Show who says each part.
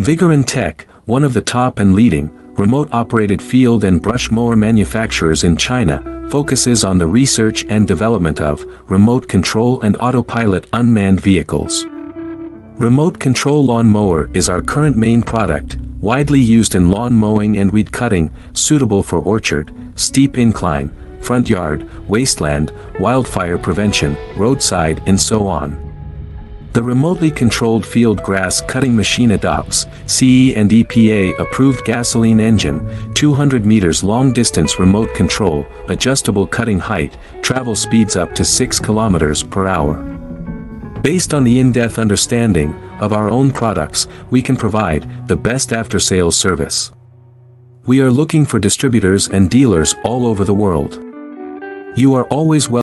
Speaker 1: Vigorun Tech, one of the top and leading, remote-operated field and brush mower manufacturers in China, focuses on the research and development of remote control and autopilot unmanned vehicles. Remote control lawn mower is our current main product, widely used in lawn mowing and weed cutting, suitable for orchard, steep incline, front yard, wasteland, wildfire prevention, roadside and so on. The remotely controlled field grass cutting machine adopts CE and EPA approved gasoline engine, 200 meters long distance remote control, adjustable cutting height, travel speeds up to 6 kilometers per hour. Based on the in-depth understanding of our own products, we can provide the best after-sales service. We are looking for distributors and dealers all over the world. You are always welcome.